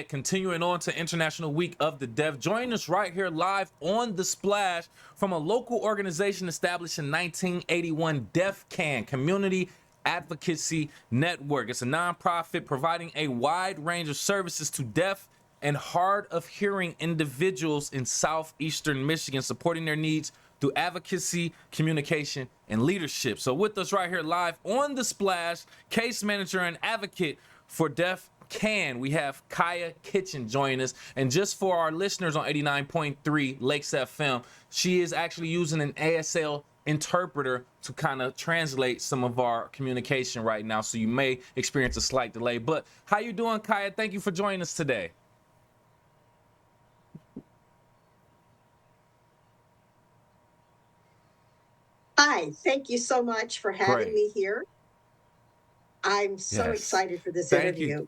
right, continuing on to International Week of the Deaf. Join us right here live on The Splash from a local organization established in 1981, DEAF C.A.N, Community Advocacy Network. It's a nonprofit providing a wide range of services to deaf and hard of hearing individuals in southeastern Michigan, supporting their needs through advocacy, communication, and leadership. So with us right here live on The Splash, case manager and advocate for DEAF C.A.N, we have Kyah joining us. And just for our listeners on 89.3 Lakes FM, she is actually using an ASL interpreter to kind of translate some of our communication right now. So you may experience a slight delay. But how you doing, Kyah? Thank you for joining us today. Hi, thank you so much for having me here. I'm so excited for this interview.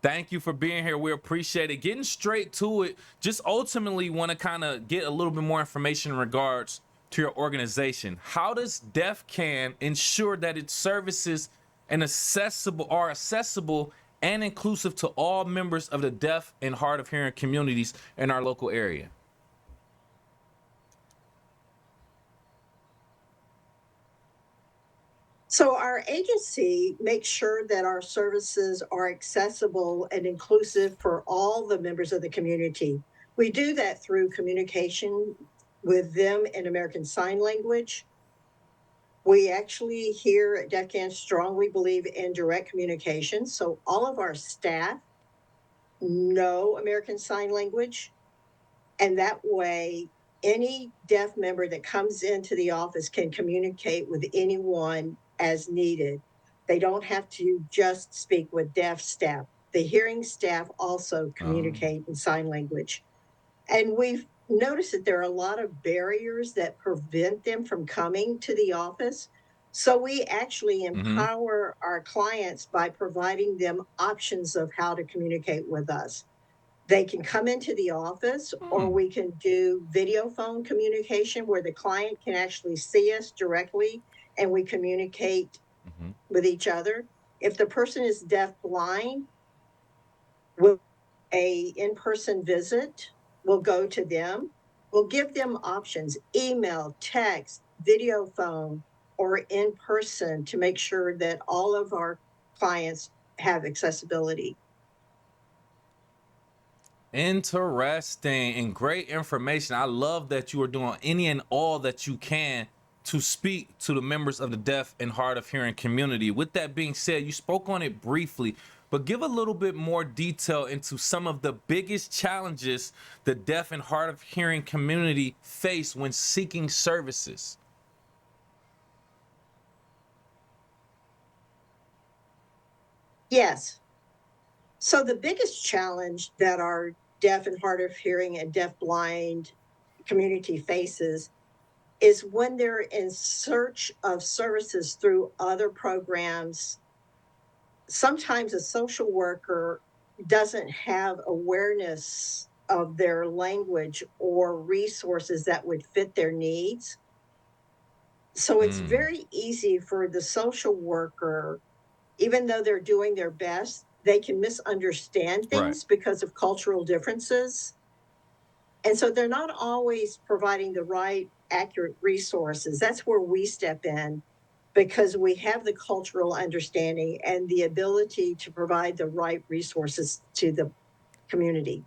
Thank you for being here. We appreciate it. Getting straight to it, just ultimately want to kind of get a little bit more information in regards to your organization. How does DEAF C.A.N ensure that its services are accessible and inclusive to all members of the deaf and hard of hearing communities in our local area? So our agency makes sure that our services are accessible and inclusive for all the members of the community. We do that through communication with them in American Sign Language. We actually here at DEAF C.A.N strongly believe in direct communication. So all of our staff know American Sign Language. And that way, any deaf member that comes into the office can communicate with anyone as needed. They don't have to just speak with deaf staff. The hearing staff also communicate in sign language. And we've noticed that there are a lot of barriers that prevent them from coming to the office. So we actually empower our clients by providing them options of how to communicate with us. They can come into the office, or we can do video phone communication where the client can actually see us directly and we communicate with each other. If the person is deaf blind, we'll a in-person visit. We'll go to them. We'll give them options: email, text, video phone, or in person, to make sure that all of our clients have accessibility. Interesting and great information. I love that you are doing any and all that you can to speak to the members of the deaf and hard of hearing community. With that being said, you spoke on it briefly, but give a little bit more detail into some of the biggest challenges the deaf and hard of hearing community face when seeking services. Yes. So the biggest challenge that our deaf and hard of hearing and deaf blind community faces is when they're in search of services through other programs. Sometimes a social worker doesn't have awareness of their language or resources that would fit their needs. So it's very easy for the social worker, even though they're doing their best, they can misunderstand things because of cultural differences. And so they're not always providing the right, accurate resources. That's where we step in, because we have the cultural understanding and the ability to provide the right resources to the community.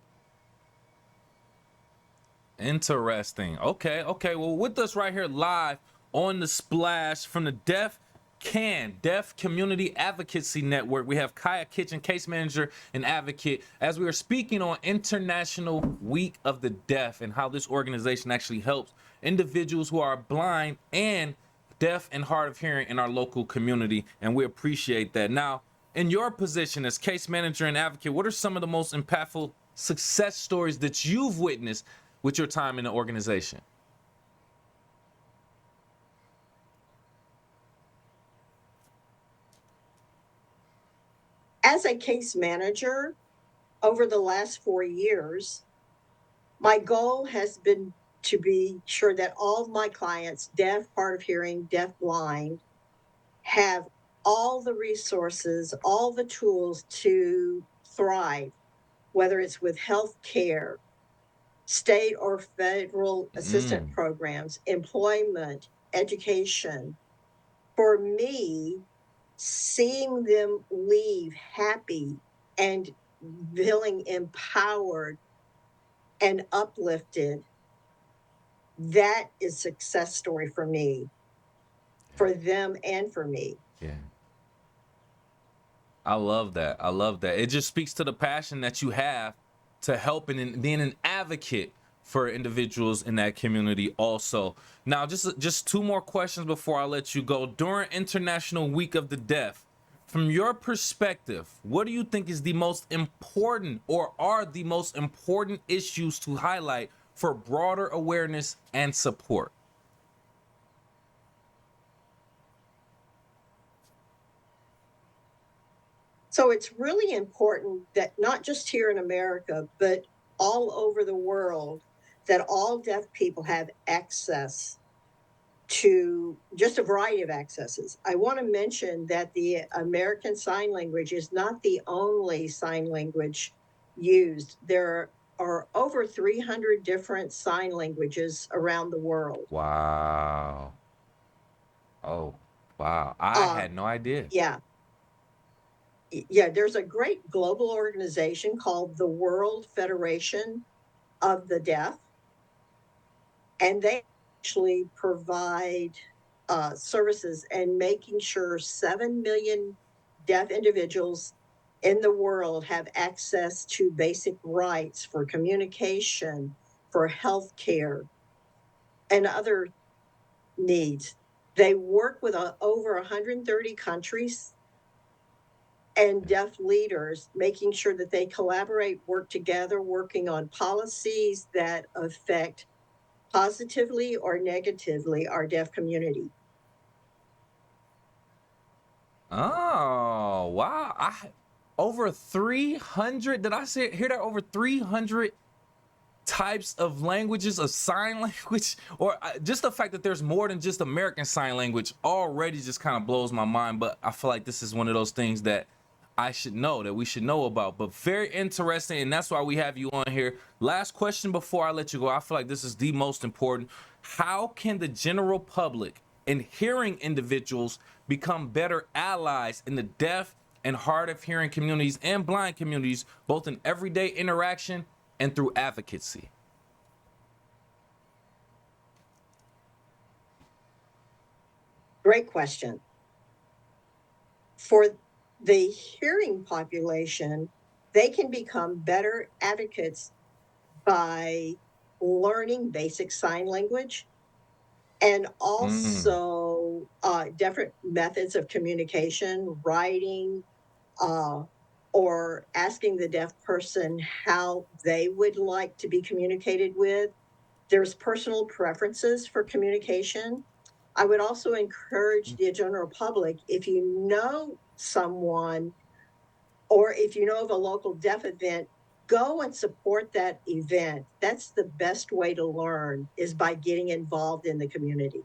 Interesting. Okay. Well, with us right here live on The Splash from the DEAF C.A.N, Deaf Community Advocacy Network, we have Kyah, case manager and advocate, as we are speaking on International Week of the Deaf and how this organization actually helps individuals who are blind and deaf and hard of hearing in our local community, and we appreciate that. Now, in your position as case manager and advocate, what are some of the most impactful success stories that you've witnessed with your time in the organization? As a case manager, over the last 4 years, my goal has been to be sure that all of my clients, deaf, hard of hearing, deaf, blind, have all the resources, all the tools to thrive, whether it's with health care, state or federal assistance Mm, programs, employment, education. For me, seeing them leave happy and feeling empowered and uplifted, that is success story for me, for them and for me. yeah. I love that. I love that. It just speaks to the passion that you have to help and in being an advocate for individuals in that community also. Now, just two more questions before I let you go. During International Week of the Deaf, from your perspective, what do you think is the most important or are the most important issues to highlight for broader awareness and support? So it's really important that not just here in America, but all over the world, that all deaf people have access to just a variety of accesses. I want to mention that the American Sign Language is not the only sign language used. There are over 300 different sign languages around the world. Wow. Oh, wow. I Uh, had no idea. yeah, yeah, there's a great global organization called the World Federation of the Deaf, and they actually provide services and making sure 7 million deaf individuals in the world have access to basic rights for communication, for health care, and other needs. They work with over 130 countries and deaf leaders, making sure that they collaborate, work together, working on policies that affect positively or negatively our deaf community. Oh, wow. Over 300, did I hear that? Over 300 types of languages of sign language, or just the fact that there's more than just American Sign Language already just kind of blows my mind. But I feel like this is one of those things that I should know, that we should know about. But very interesting, and that's why we have you on here. Last question before I let you go. I feel like this is the most important. How can the general public and hearing individuals become better allies in the deaf and hard of hearing communities and blind communities, both in everyday interaction and through advocacy? Great question. For the hearing population, they can become better advocates by learning basic sign language and Mm. also different methods of communication, writing, uh, or asking the deaf person how they would like to be communicated with. There's personal preferences for communication. I would also encourage the general public, if you know someone or if you know of a local deaf event, go and support that event. That's the best way to learn, is by getting involved in the community.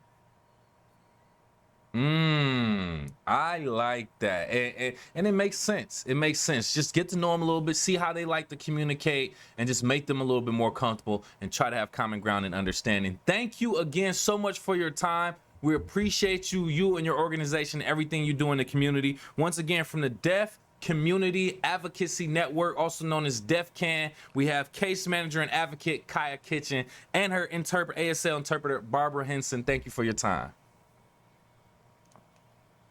I like that. And it makes sense. It makes sense. Just get to know them a little bit, see how they like to communicate, and just make them a little bit more comfortable and try to have common ground and understanding. Thank you again so much for your time. We appreciate you and your organization, everything you do in the community. Once again, from the Deaf Community Advocacy Network, also known as DEAF C.A.N, we have case manager and advocate Kyah and her ASL interpreter Barbara Henson. Thank you for your time.